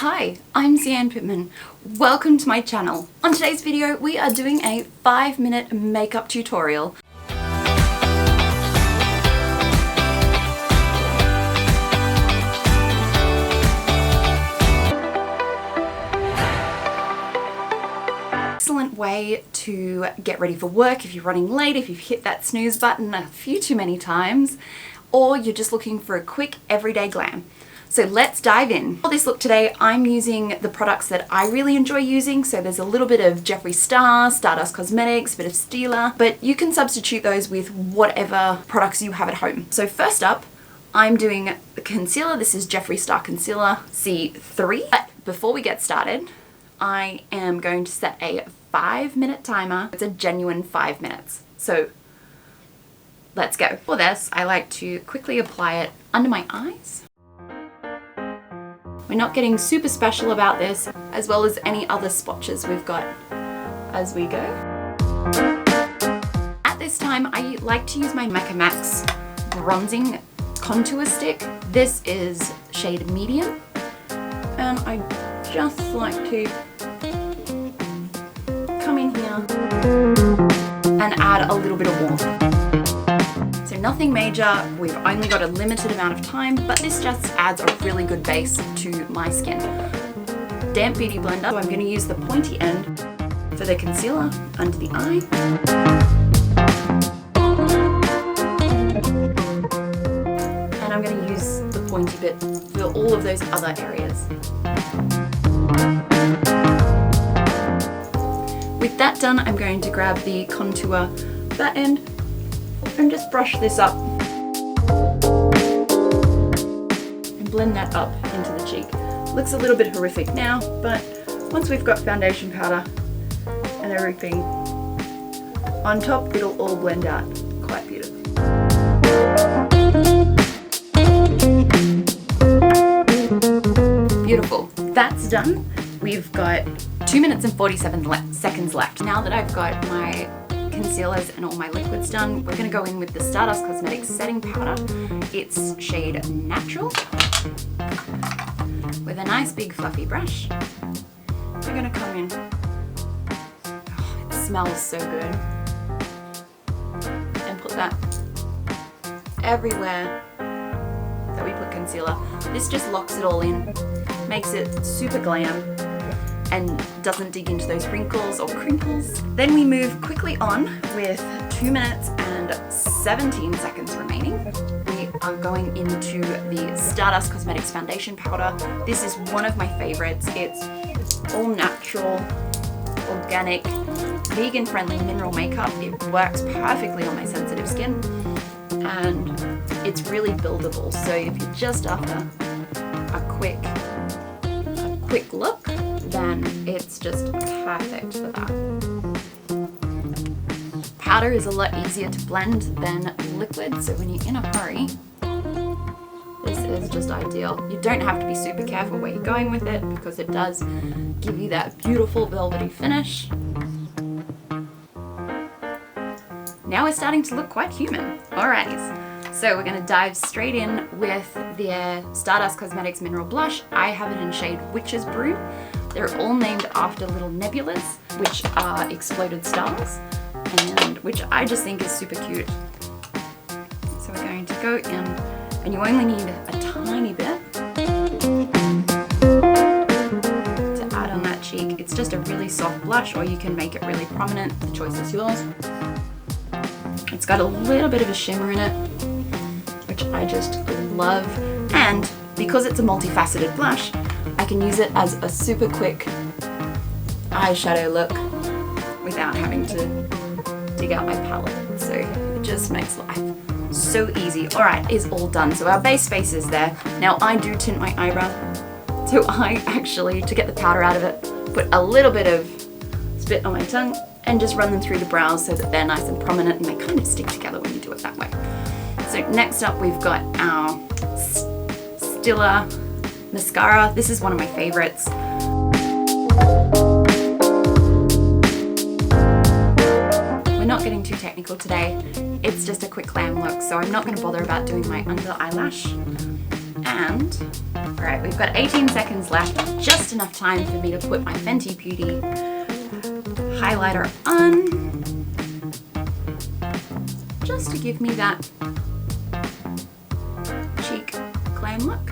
Hi, I'm SeAnn. Welcome to my channel. On today's video, we are doing a 5-minute makeup tutorial. Excellent way to get ready for work if you're running late, if you've hit that snooze button a few too many times, or you're just looking for a quick everyday glam. So let's dive in. For this look today, I'm using the products that I really enjoy using. So there's a little bit of Jeffree Stardust Cosmetics, a bit of Stila, but you can substitute those with whatever products you have at home. So first up, I'm doing the concealer. This is Jeffree Star Concealer C3. But before we get started, I am going to set a 5-minute timer. It's a genuine 5 minutes. So let's go. For this, I like to quickly apply it under my eyes. We're not getting super special about this, as well as any other swatches we've got as we go. At this time, I like to use my Mecca Max bronzing contour stick. This is shade medium, and I just like to come in here and add a little bit of warmth. So nothing major, we've only got a limited amount of time, but this just adds a really good base to my skin. Damp Beauty Blender, so I'm going to use the pointy end for the concealer under the eye. And I'm going to use the pointy bit for all of those other areas. With that done, I'm going to grab the contour that end and just brush this up and blend that up into the cheek. Looks a little bit horrific now, but once we've got foundation powder and everything on top, it'll all blend out quite beautifully. Beautiful. That's done. We've got 2 minutes and 47 seconds left. Now that I've got my concealers and all my liquids done, we're going to go in with the Stardust Cosmetics setting powder. It's shade Natural. With a nice big fluffy brush, we're going to come in. Oh, it smells so good. And put that everywhere that we put concealer. This just locks it all in, makes it super glam, and doesn't dig into those wrinkles or crinkles. Then we move quickly on with 2 minutes and 17 seconds remaining. We are going into the Stardust Cosmetics foundation powder. This is one of my favorites. It's all natural, organic, vegan-friendly mineral makeup. It works perfectly on my sensitive skin, and it's really buildable. So if you're just after a quick look, then it's just perfect for that. Powder is a lot easier to blend than liquid, so when you're in a hurry, this is just ideal. You don't have to be super careful where you're going with it, because it does give you that beautiful velvety finish. Now we're starting to look quite human. Alrighty. So we're going to dive straight in with the Stardust Cosmetics Mineral Blush. I have it in shade Witch's Broom. They're all named after little nebulas, which are exploded stars, and which I just think is super cute. So we're going to go in, and you only need a tiny bit to add on that cheek. It's just a really soft blush, or you can make it really prominent. The choice is yours. It's got a little bit of a shimmer in it, which I just love, and because it's a multifaceted blush, I can use it as a super quick eyeshadow look without having to dig out my palette. So it just makes life so easy. Alright, is all done. So our base face is there. Now I do tint my eyebrow, so I actually, to get the powder out of it, put a little bit of spit on my tongue and just run them through the brows so that they're nice and prominent, and they kind of stick together when you do it that way. So next up, we've got our Stila Mascara. This is one of my favorites. We're not getting too technical today. It's just a quick glam look, so I'm not going to bother about doing my under eyelash. And Alright, we've got 18 seconds left, just enough time for me to put my Fenty Beauty highlighter on, just to give me that cheek glam look.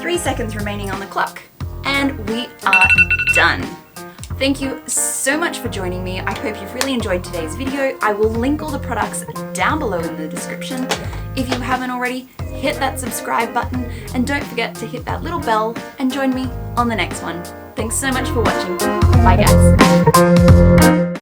3 seconds remaining on the clock, and we are done. Thank you so much for joining me. I hope you've really enjoyed today's video. I will link all the products down below in the description. If you haven't already, hit that subscribe button and don't forget to hit that little bell and join me on the next one. Thanks so much for watching. Bye guys.